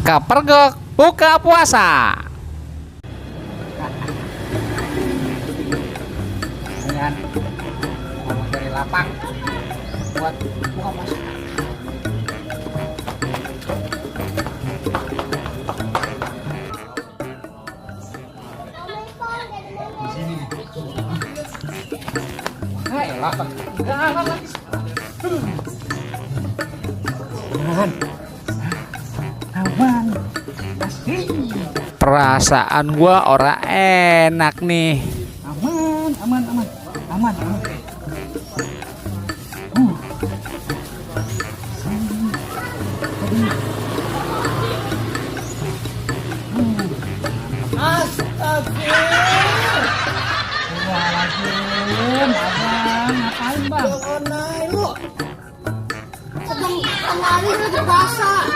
Kepergok buka puasa. Dengan mau dari lapang buat buka puasa. Di sini. Hai, lapang. Jangan lagi. Aman. Aman. Asli. Perasaan gua ora enak nih. Aman, aman, aman. Aman, aman. Astagfirullahaladzim, abang, ngapain bang? Jangan naik lu. Sedang lari lagi basah.